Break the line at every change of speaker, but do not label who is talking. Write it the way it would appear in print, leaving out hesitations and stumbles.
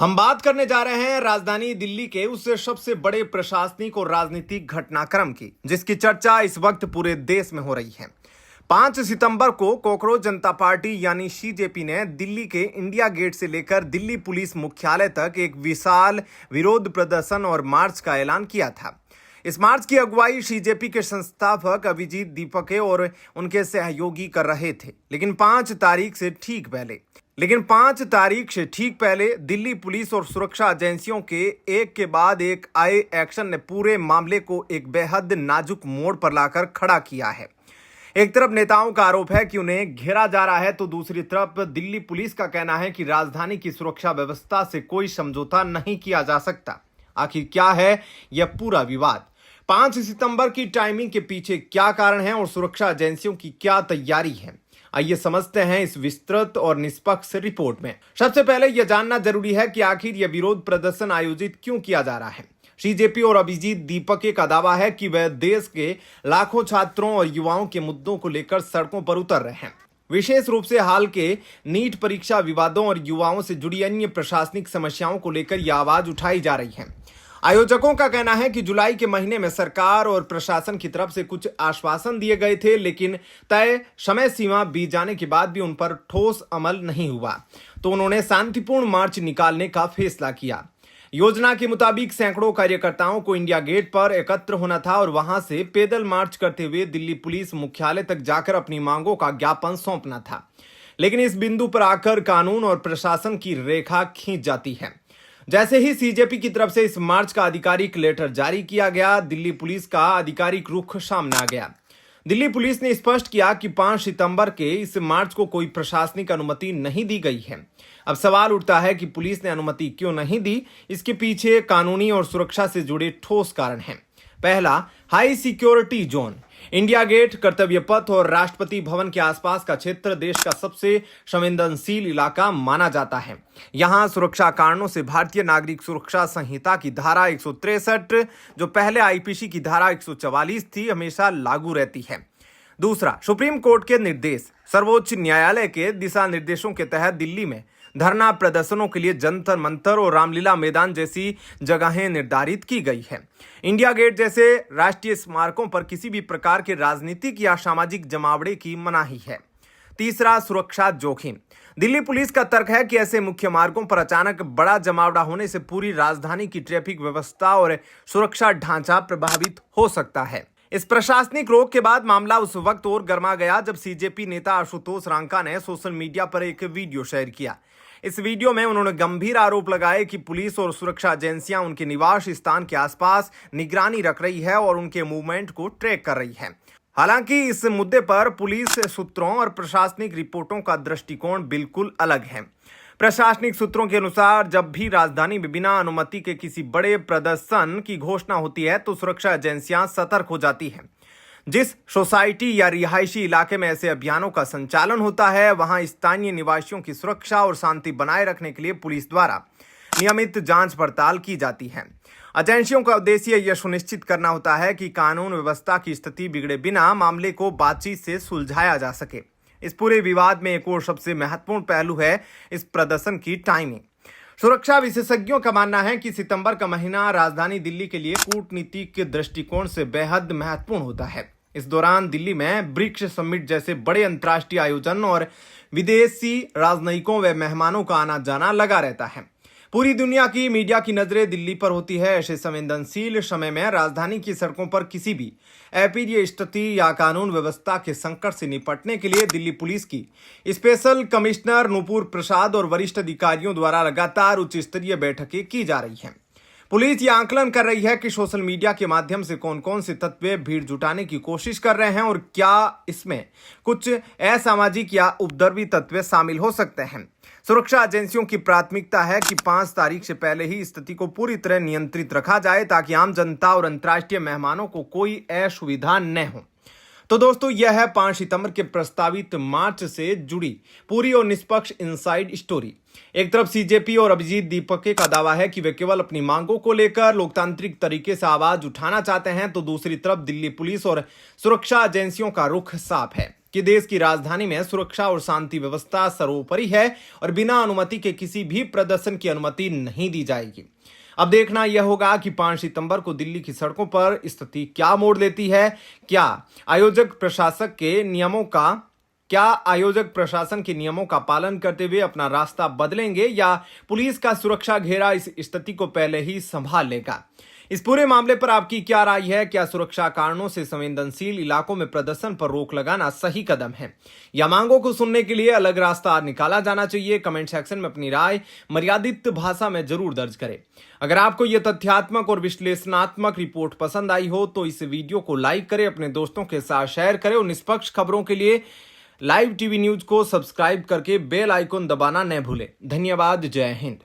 हम बात करने जा रहे हैं राजधानी दिल्ली के उस सबसे बड़े प्रशासनिक और राजनीतिक घटनाक्रम की जिसकी चर्चा इस वक्त पूरे देश में हो रही है। 5 सितंबर को कॉकरोच जनता पार्टी यानी सीजेपी ने दिल्ली के इंडिया गेट से लेकर दिल्ली पुलिस मुख्यालय तक एक विशाल विरोध प्रदर्शन और मार्च का ऐलान किया था। इस मार्च की अगुवाई सीजेपी के संस्थापक अभिजीत दीपके और उनके सहयोगी कर रहे थे। लेकिन 5 तारीख से ठीक पहले दिल्ली पुलिस और सुरक्षा एजेंसियों के एक के बाद एक आए एक्शन ने पूरे मामले को एक बेहद नाजुक मोड़ पर लाकर खड़ा किया है। एक तरफ नेताओं का आरोप है कि उन्हें घेरा जा रहा है, तो दूसरी तरफ दिल्ली पुलिस का कहना है कि राजधानी की सुरक्षा व्यवस्था से कोई समझौता नहीं किया जा सकता। आखिर क्या है यह पूरा विवाद? 5 सितंबर की टाइमिंग के पीछे क्या कारण है और सुरक्षा एजेंसियों की क्या तैयारी है? आइए समझते हैं इस विस्तृत और निष्पक्ष रिपोर्ट में। सबसे पहले यह जानना जरूरी है कि आखिर यह विरोध प्रदर्शन आयोजित क्यों किया जा रहा है। सीजेपी और अभिजीत दीपके का दावा है कि वह देश के लाखों छात्रों और युवाओं के मुद्दों को लेकर सड़कों पर उतर रहे हैं। विशेष रूप से हाल के नीट परीक्षा विवादों और युवाओं से जुड़ी अन्य प्रशासनिक समस्याओं को लेकर यह आवाज उठाई जा रही है। आयोजकों का कहना है कि जुलाई के महीने में सरकार और प्रशासन की तरफ से कुछ आश्वासन दिए गए थे, लेकिन तय समय सीमा बीत जाने के बाद भी उन पर ठोस अमल नहीं हुआ, तो उन्होंने शांतिपूर्ण मार्च निकालने का फैसला किया। योजना के मुताबिक सैकड़ों कार्यकर्ताओं को इंडिया गेट पर एकत्र होना था और वहां से पैदल मार्च करते हुए दिल्ली पुलिस मुख्यालय तक जाकर अपनी मांगों का ज्ञापन सौंपना था। लेकिन इस बिंदु पर आकर कानून और प्रशासन की रेखा खींच जाती है। जैसे ही सीजेपी की तरफ से इस मार्च का आधिकारिक लेटर जारी किया गया, दिल्ली पुलिस का आधिकारिक रुख सामने आ गया। दिल्ली पुलिस ने स्पष्ट किया कि 5 सितंबर के इस मार्च को कोई प्रशासनिक अनुमति नहीं दी गई है। अब सवाल उठता है कि पुलिस ने अनुमति क्यों नहीं दी। इसके पीछे कानूनी और सुरक्षा से जुड़े ठोस कारण हैं। पहला, high security zone. India Gate, Kartavya Path और राष्ट्रपति भवन के आसपास का क्षेत्र देश का सबसे संवेदनशील इलाका माना जाता है। यहां सुरक्षा कारणों से भारतीय नागरिक सुरक्षा संहिता की धारा 163, जो पहले आईपीसी की धारा 144 थी, हमेशा लागू रहती है। दूसरा, सुप्रीम कोर्ट के निर्देश। सर्वोच्च न्यायालय के दिशा निर्देशों के तहत दिल्ली में धरना प्रदर्शनों के लिए जंतर मंतर और रामलीला मैदान जैसी जगहें निर्धारित की गई है। इंडिया गेट जैसे राष्ट्रीय स्मारकों पर किसी भी प्रकार के राजनीतिक या सामाजिक जमावड़े की मनाही है। तीसरा, सुरक्षा जोखिम। दिल्ली पुलिस का तर्क है कि ऐसे मुख्य मार्गों पर अचानक बड़ा जमावड़ा होने से पूरी राजधानी की ट्रैफिक व्यवस्था और सुरक्षा ढांचा प्रभावित हो सकता है। इस प्रशासनिक रोक के बाद मामला उस वक्त और गर्मा गया जब सीजेपी नेता आशुतोष रांका ने सोशल मीडिया पर एक वीडियो शेयर किया। इस वीडियो में उन्होंने गंभीर आरोप लगाए कि पुलिस और सुरक्षा एजेंसियां उनके निवास स्थान के आसपास निगरानी रख रही है और उनके मूवमेंट को ट्रैक कर रही है। हालांकि इस मुद्दे पर पुलिस सूत्रों और प्रशासनिक रिपोर्टों का दृष्टिकोण बिल्कुल अलग है। प्रशासनिक सूत्रों के अनुसार जब भी राजधानी में बिना अनुमति के किसी बड़े प्रदर्शन की घोषणा होती है, तो सुरक्षा एजेंसियां सतर्क हो जाती हैं। जिस सोसाइटी या रिहायशी इलाके में ऐसे अभियानों का संचालन होता है, वहां स्थानीय निवासियों की सुरक्षा और शांति बनाए रखने के लिए पुलिस द्वारा नियमित जांच पड़ताल की जाती है। एजेंसियों का उद्देश्य यह सुनिश्चित करना होता है कि कानून व्यवस्था की स्थिति बिगड़े बिना मामले को बातचीत से सुलझाया जा सके। इस पूरे विवाद में एक और सबसे महत्वपूर्ण पहलू है इस प्रदर्शन की टाइमिंग। सुरक्षा विशेषज्ञों का मानना है कि सितंबर का महीना राजधानी दिल्ली के लिए कूटनीतिक के दृष्टिकोण से बेहद महत्वपूर्ण होता है। इस दौरान दिल्ली में ब्रिक्स समिट जैसे बड़े अंतर्राष्ट्रीय आयोजन और विदेशी राजनयिकों व मेहमानों का आना जाना लगा रहता है। पूरी दुनिया की मीडिया की नजरें दिल्ली पर होती है। ऐसे संवेदनशील समय में राजधानी की सड़कों पर किसी भी अप्रिय स्थिति या कानून व्यवस्था के संकट से निपटने के लिए दिल्ली पुलिस की स्पेशल कमिश्नर नूपुर प्रसाद और वरिष्ठ अधिकारियों द्वारा लगातार उच्च स्तरीय बैठकें की जा रही हैं। पुलिस यह आकलन कर रही है कि सोशल मीडिया के माध्यम से कौन कौन से तत्व भीड़ जुटाने की कोशिश कर रहे हैं और क्या इसमें कुछ असामाजिक या उपद्रवी तत्व शामिल हो सकते हैं। सुरक्षा एजेंसियों की प्राथमिकता है कि 5 तारीख से पहले ही स्थिति को पूरी तरह नियंत्रित रखा जाए, ताकि आम जनता और अंतर्राष्ट्रीय मेहमानों को कोई असुविधा न हो। तो दोस्तों, यह है 5 सितंबर के प्रस्तावित मार्च से जुड़ी पूरी और निष्पक्ष इनसाइड स्टोरी। एक तरफ सीजेपी और अभिजीत दीपके का दावा है कि वे केवल अपनी मांगों को लेकर लोकतांत्रिक तरीके से आवाज उठाना चाहते हैं, तो दूसरी तरफ दिल्ली पुलिस और सुरक्षा एजेंसियों का रुख साफ है। कि देश की राजधानी में सुरक्षा और शांति व्यवस्था सर्वोपरि है और बिना अनुमति के किसी भी प्रदर्शन की अनुमति नहीं दी जाएगी। अब देखना यह होगा कि 5 सितंबर को दिल्ली की सड़कों पर स्थिति क्या मोड़ लेती है। क्या आयोजक प्रशासन के नियमों का पालन करते हुए अपना रास्ता बदलेंगे या पुलिस का सुरक्षा घेरा इस स्थिति को पहले ही संभाल लेगा। इस पूरे मामले पर आपकी क्या राय है? क्या सुरक्षा कारणों से संवेदनशील इलाकों में प्रदर्शन पर रोक लगाना सही कदम है या मांगों को सुनने के लिए अलग रास्ता निकाला जाना चाहिए? कमेंट सेक्शन में अपनी राय मर्यादित भाषा में जरूर दर्ज करें। अगर आपको यह तथ्यात्मक और विश्लेषणात्मक रिपोर्ट पसंद आई हो तो इस वीडियो को लाइक करें, अपने दोस्तों के साथ शेयर करें और निष्पक्ष खबरों के लिए लाइव टीवी न्यूज को सब्सक्राइब करके बेल आइकन दबाना न भूलें। धन्यवाद। जय हिंद।